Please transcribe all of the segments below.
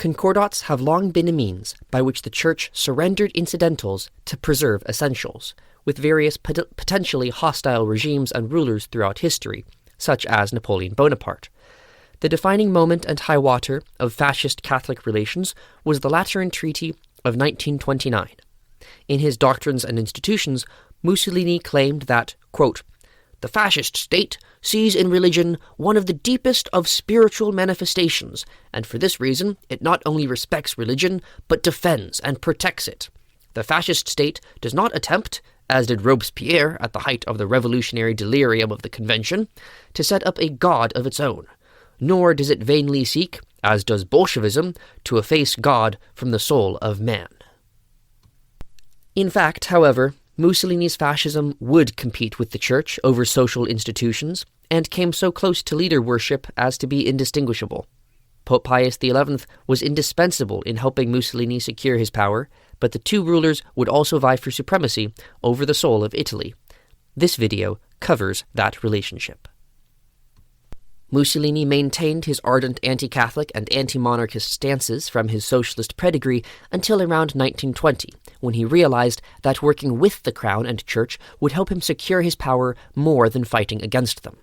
Concordats have long been a means by which the Church surrendered incidentals to preserve essentials, with various potentially hostile regimes and rulers throughout history, such as Napoleon Bonaparte. The defining moment and high water of fascist-Catholic relations was the Lateran Treaty of 1929. In his Doctrines and Institutions, Mussolini claimed that, quote, "The fascist state sees in religion one of the deepest of spiritual manifestations, and for this reason it not only respects religion, but defends and protects it. The fascist state does not attempt, as did Robespierre at the height of the revolutionary delirium of the Convention, to set up a god of its own, nor does it vainly seek, as does Bolshevism, to efface God from the soul of man." In fact, however, Mussolini's fascism would compete with the Church over social institutions, and came so close to leader worship as to be indistinguishable. Pope Pius XI was indispensable in helping Mussolini secure his power, but the two rulers would also vie for supremacy over the soul of Italy. This video covers that relationship. Mussolini maintained his ardent anti-Catholic and anti-monarchist stances from his socialist pedigree until around 1920, when he realized that working with the Crown and Church would help him secure his power more than fighting against them.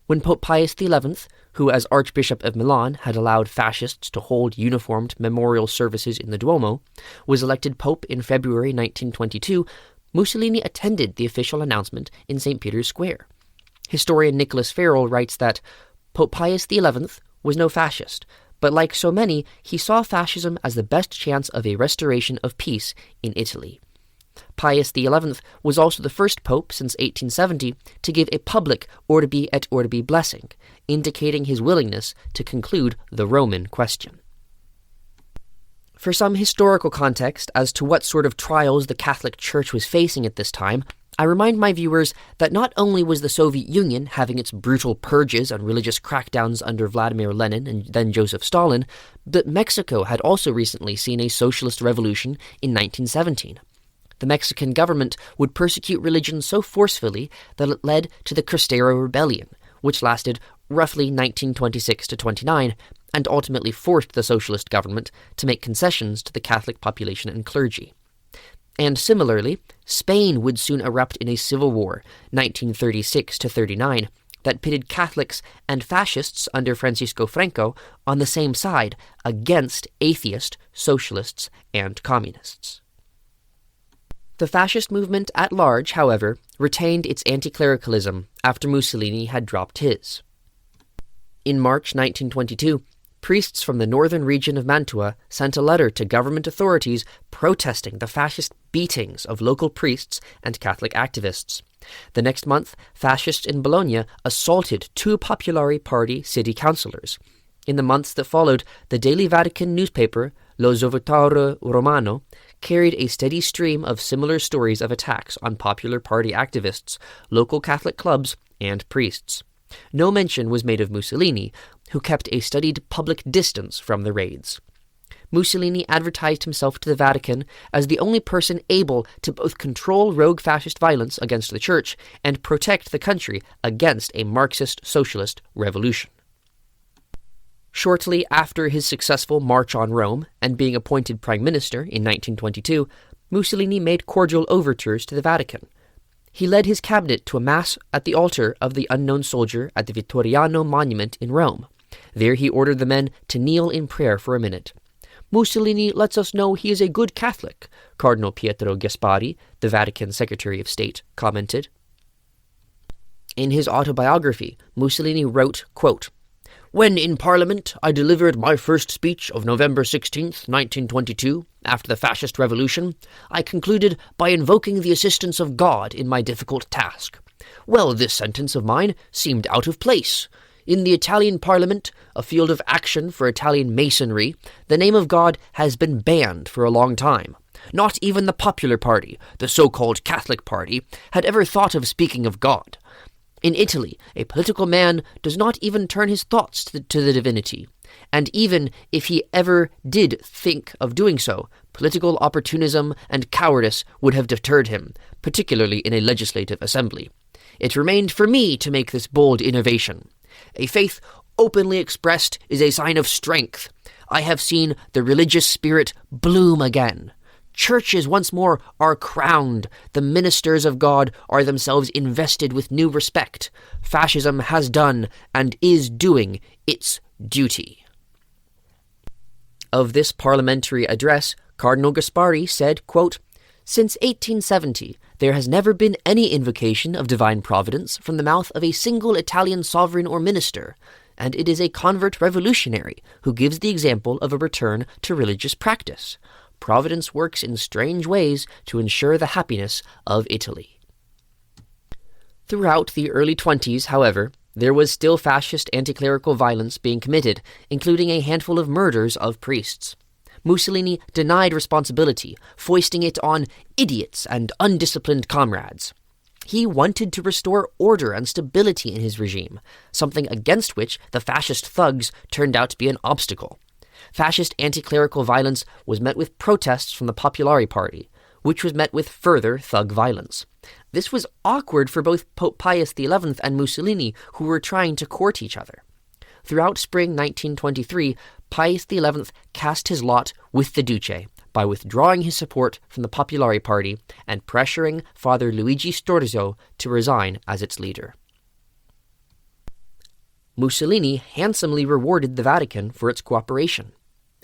When Pope Pius XI, who as Archbishop of Milan had allowed fascists to hold uniformed memorial services in the Duomo, was elected Pope in February 1922, Mussolini attended the official announcement in St. Peter's Square. Historian Nicholas Farrell writes that Pope Pius XI was no fascist, but like so many, he saw fascism as the best chance of a restoration of peace in Italy. Pius XI was also the first pope since 1870 to give a public Orbi et Orbi blessing, indicating his willingness to conclude the Roman question. For some historical context as to what sort of trials the Catholic Church was facing at this time, I remind my viewers that not only was the Soviet Union having its brutal purges and religious crackdowns under Vladimir Lenin and then Joseph Stalin, but Mexico had also recently seen a socialist revolution in 1917. The Mexican government would persecute religion so forcefully that it led to the Cristero Rebellion, which lasted roughly 1926 to 29, and ultimately forced the socialist government to make concessions to the Catholic population and clergy. And similarly, Spain would soon erupt in a civil war, 1936 to 39, that pitted Catholics and fascists under Francisco Franco on the same side against atheist, socialists, and communists. The fascist movement at large, however, retained its anti-clericalism after Mussolini had dropped his. In March 1922, priests from the northern region of Mantua sent a letter to government authorities protesting the fascist beatings of local priests and Catholic activists. The next month, fascists in Bologna assaulted 2 Popolari Party city councillors. In the months that followed, the daily Vatican newspaper, L'Osservatore Romano, carried a steady stream of similar stories of attacks on Popular Party activists, local Catholic clubs, and priests. No mention was made of Mussolini, who kept a studied public distance from the raids. Mussolini advertised himself to the Vatican as the only person able to both control rogue fascist violence against the Church and protect the country against a Marxist-socialist revolution. Shortly after his successful march on Rome and being appointed prime minister in 1922, Mussolini made cordial overtures to the Vatican. He led his cabinet to a mass at the altar of the unknown soldier at the Vittoriano Monument in Rome. There he ordered the men to kneel in prayer for a minute. "Mussolini lets us know he is a good Catholic," Cardinal Pietro Gasparri, the Vatican Secretary of State, commented. In his autobiography, Mussolini wrote, quote, "When in Parliament I delivered my first speech of November 16th, 1922, after the fascist revolution, I concluded by invoking the assistance of God in my difficult task. Well, this sentence of mine seemed out of place. In the Italian Parliament, a field of action for Italian masonry, the name of God has been banned for a long time. Not even the Popular Party, the so-called Catholic Party, had ever thought of speaking of God. In Italy, a political man does not even turn his thoughts to the divinity, and even if he ever did think of doing so, political opportunism and cowardice would have deterred him, particularly in a legislative assembly. It remained for me to make this bold innovation. A faith openly expressed is a sign of strength. I have seen the religious spirit bloom again. Churches once more are crowned. The ministers of God are themselves invested with new respect. Fascism has done and is doing its duty." Of this parliamentary address, Cardinal Gaspari said, quote, "Since 1870, there has never been any invocation of divine providence from the mouth of a single Italian sovereign or minister, and it is a convert revolutionary who gives the example of a return to religious practice. Providence works in strange ways to ensure the happiness of Italy." Throughout the early 20s, however, there was still fascist anti-clerical violence being committed, including a handful of murders of priests. Mussolini denied responsibility, foisting it on idiots and undisciplined comrades. He wanted to restore order and stability in his regime, something against which the fascist thugs turned out to be an obstacle. Fascist anti-clerical violence was met with protests from the Popolari Party, which was met with further thug violence. This was awkward for both Pope Pius XI and Mussolini, who were trying to court each other. Throughout spring 1923, Pius XI cast his lot with the Duce by withdrawing his support from the Popolari Party and pressuring Father Luigi Sturzo to resign as its leader. Mussolini handsomely rewarded the Vatican for its cooperation.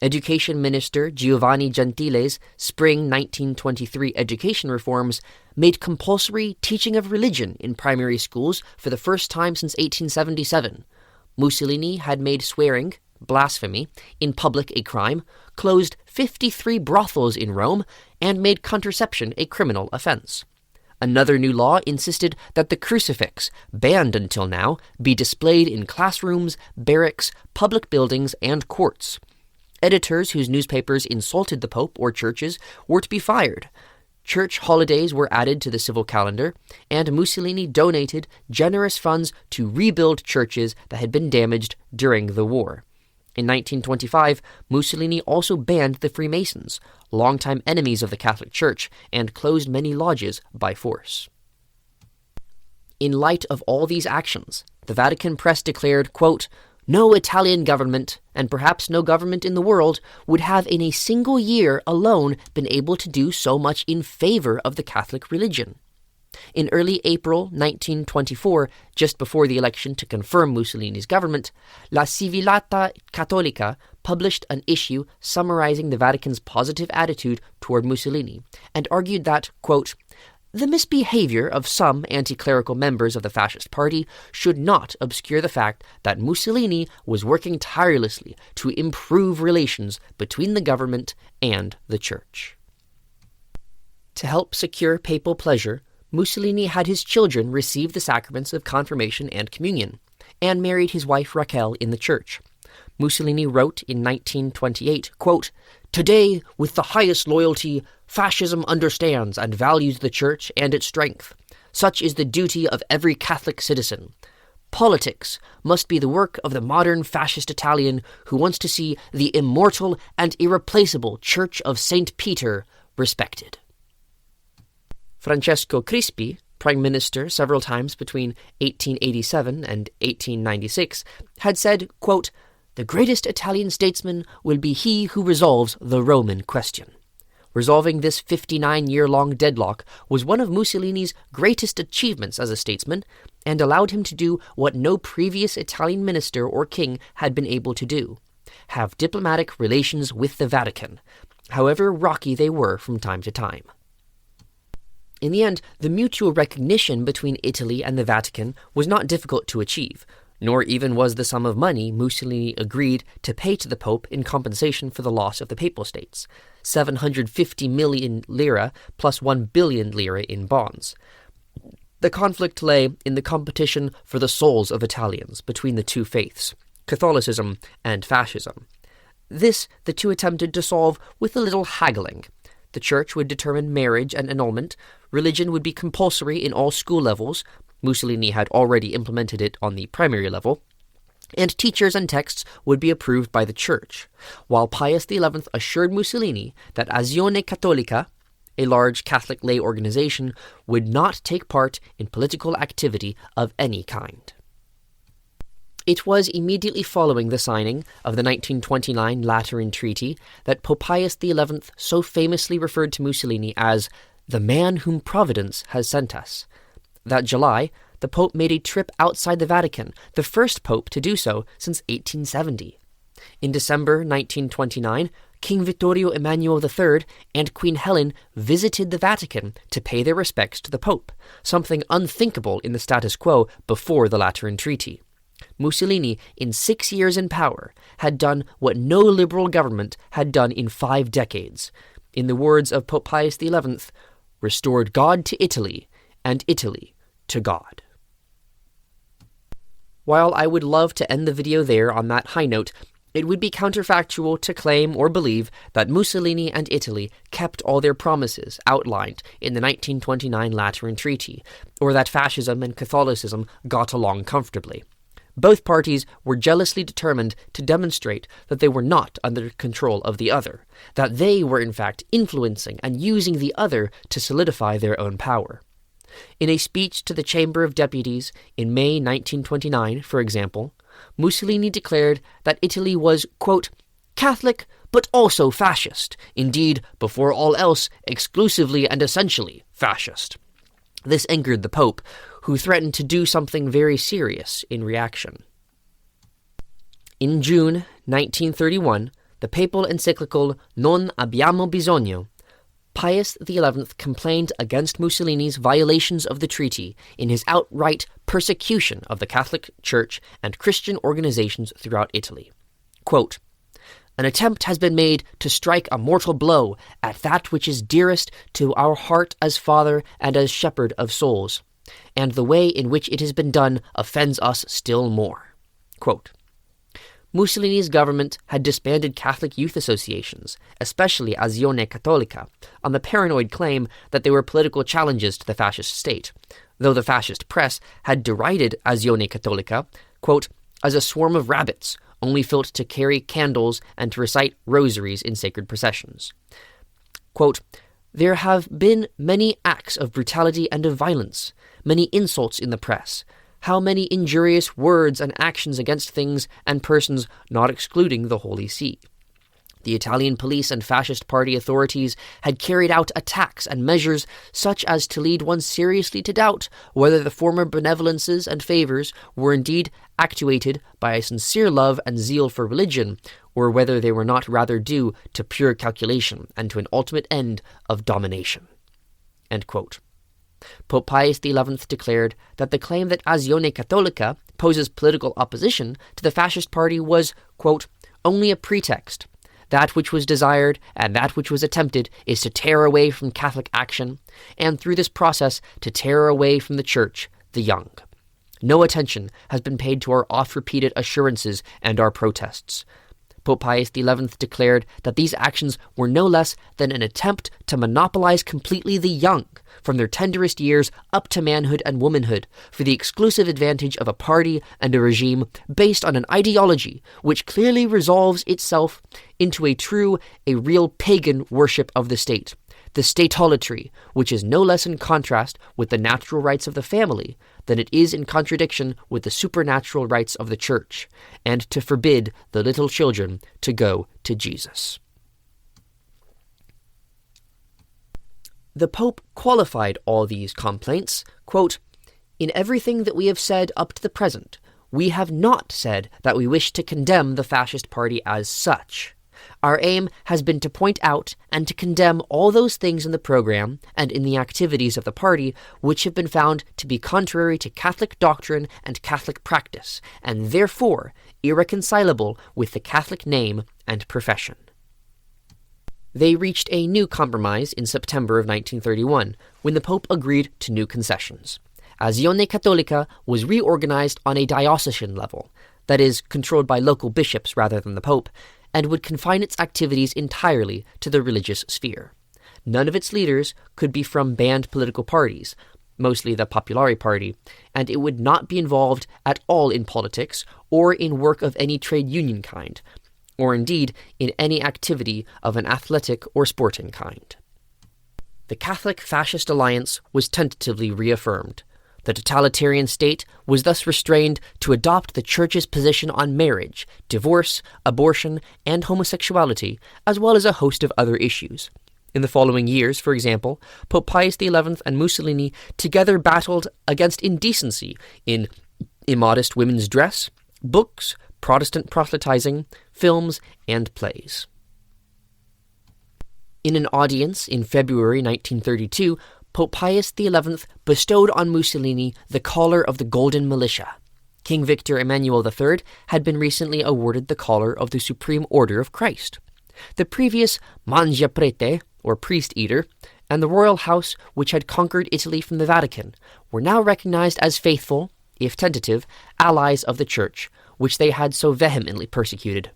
Education Minister Giovanni Gentile's spring 1923 education reforms made compulsory teaching of religion in primary schools for the first time since 1877. Mussolini had made swearing, blasphemy, in public a crime, closed 53 brothels in Rome, and made contraception a criminal offense. Another new law insisted that the crucifix, banned until now, be displayed in classrooms, barracks, public buildings, and courts. Editors whose newspapers insulted the Pope or churches were to be fired. Church holidays were added to the civil calendar, and Mussolini donated generous funds to rebuild churches that had been damaged during the war. In 1925, Mussolini also banned the Freemasons, longtime enemies of the Catholic Church, and closed many lodges by force. In light of all these actions, the Vatican press declared, quote, "No Italian government, and perhaps no government in the world, would have in a single year alone been able to do so much in favor of the Catholic religion." In early April 1924, just before the election to confirm Mussolini's government, La Civiltà Cattolica published an issue summarizing the Vatican's positive attitude toward Mussolini, and argued that, quote, "The misbehavior of some anti-clerical members of the fascist party should not obscure the fact that Mussolini was working tirelessly to improve relations between the government and the church." To help secure papal pleasure, Mussolini had his children receive the sacraments of confirmation and communion, and married his wife Raquel in the church. Mussolini wrote in 1928, quote, "Today, with the highest loyalty, fascism understands and values the church and its strength. Such is the duty of every Catholic citizen. Politics must be the work of the modern fascist Italian who wants to see the immortal and irreplaceable Church of St. Peter respected." Francesco Crispi, prime minister several times between 1887 and 1896, had said, quote, "The greatest Italian statesman will be he who resolves the Roman question." Resolving this 59-year-long deadlock was one of Mussolini's greatest achievements as a statesman, and allowed him to do what no previous Italian minister or king had been able to do: have diplomatic relations with the Vatican, however rocky they were from time to time. In the end, the mutual recognition between Italy and the Vatican was not difficult to achieve, nor even was the sum of money Mussolini agreed to pay to the Pope in compensation for the loss of the Papal States, 750 million lira plus 1 billion lira in bonds. The conflict lay in the competition for the souls of Italians between the two faiths, Catholicism and fascism. This the two attempted to solve with a little haggling. The Church would determine marriage and annulment, religion would be compulsory in all school levels, Mussolini had already implemented it on the primary level, and teachers and texts would be approved by the Church, while Pius XI assured Mussolini that Azione Cattolica, a large Catholic lay organization, would not take part in political activity of any kind. It was immediately following the signing of the 1929 Lateran Treaty that Pope Pius XI so famously referred to Mussolini as the man whom Providence has sent us. That July, the Pope made a trip outside the Vatican, the first Pope to do so since 1870. In December 1929, King Vittorio Emanuele III and Queen Helen visited the Vatican to pay their respects to the Pope, something unthinkable in the status quo before the Lateran Treaty. Mussolini, in 6 years in power, had done what no liberal government had done in 5 decades. In the words of Pope Pius XI, restored God to Italy, and Italy to God. While I would love to end the video there on that high note, it would be counterfactual to claim or believe that Mussolini and Italy kept all their promises outlined in the 1929 Lateran Treaty, or that fascism and Catholicism got along comfortably. Both parties were jealously determined to demonstrate that they were not under control of the other, that they were in fact influencing and using the other to solidify their own power. In a speech to the Chamber of Deputies in May 1929, for example, Mussolini declared that Italy was, quote, Catholic but also fascist, indeed, before all else, exclusively and essentially fascist. This angered the Pope, who threatened to do something very serious in reaction. In June 1931, the papal encyclical Non abbiamo bisogno, Pius XI complained against Mussolini's violations of the treaty in his outright persecution of the Catholic Church and Christian organizations throughout Italy. Quote, An attempt has been made to strike a mortal blow at that which is dearest to our heart as Father and as Shepherd of souls, and the way in which it has been done offends us still more. Quote, Mussolini's government had disbanded Catholic youth associations, especially Azione Cattolica, on the paranoid claim that they were political challenges to the fascist state, though the fascist press had derided Azione Cattolica, quote, as a swarm of rabbits, only built to carry candles and to recite rosaries in sacred processions. Quote, There have been many acts of brutality and of violence, many insults in the press, how many injurious words and actions against things and persons not excluding the Holy See. The Italian police and fascist party authorities had carried out attacks and measures such as to lead one seriously to doubt whether the former benevolences and favours were indeed actuated by a sincere love and zeal for religion, or whether they were not rather due to pure calculation and to an ultimate end of domination. End quote. Pope Pius XI declared that the claim that Azione Cattolica poses political opposition to the fascist party was, quote, only a pretext. That which was desired and that which was attempted is to tear away from Catholic action, and through this process to tear away from the Church the young. No attention has been paid to our oft-repeated assurances and our protests. Pope Pius XI declared that these actions were no less than an attempt to monopolize completely the young, from their tenderest years up to manhood and womanhood, for the exclusive advantage of a party and a regime based on an ideology which clearly resolves itself into a real pagan worship of the state, the statolatry, which is no less in contrast with the natural rights of the family than it is in contradiction with the supernatural rights of the Church, and to forbid the little children to go to Jesus. The Pope qualified all these complaints, quote, In everything that we have said up to the present, we have not said that we wish to condemn the fascist party as such. Our aim has been to point out and to condemn all those things in the program and in the activities of the party which have been found to be contrary to Catholic doctrine and Catholic practice, and therefore irreconcilable with the Catholic name and profession. They reached a new compromise in September of 1931, when the Pope agreed to new concessions. Azione Cattolica was reorganized on a diocesan level, that is, controlled by local bishops rather than the Pope, and would confine its activities entirely to the religious sphere. None of its leaders could be from banned political parties, mostly the Popolare Party, and it would not be involved at all in politics or in work of any trade union kind, or indeed in any activity of an athletic or sporting kind. The Catholic-Fascist alliance was tentatively reaffirmed. The totalitarian state was thus restrained to adopt the Church's position on marriage, divorce, abortion, and homosexuality, as well as a host of other issues. In the following years, for example, Pope Pius XI and Mussolini together battled against indecency in immodest women's dress, books, Protestant proselytizing, films, and plays. In an audience in February 1932, Pope Pius XI bestowed on Mussolini the collar of the Golden Militia. King Victor Emmanuel III had been recently awarded the collar of the Supreme Order of Christ. The previous Mangia Prete, or priest-eater, and the royal house which had conquered Italy from the Vatican were now recognized as faithful, if tentative, allies of the Church, which they had so vehemently persecuted.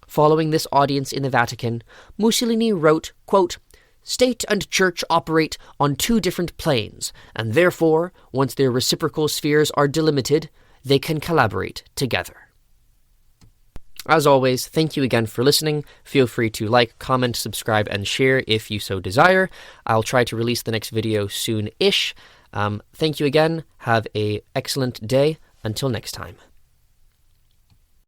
Following this audience in the Vatican, Mussolini wrote, quote, "State and Church operate on two different planes, and therefore, once their reciprocal spheres are delimited, they can collaborate together." As always, thank you again for listening. Feel free to like, comment, subscribe, and share if you so desire. I'll try to release the next video soon-ish. Thank you again. Have an excellent day. Until next time.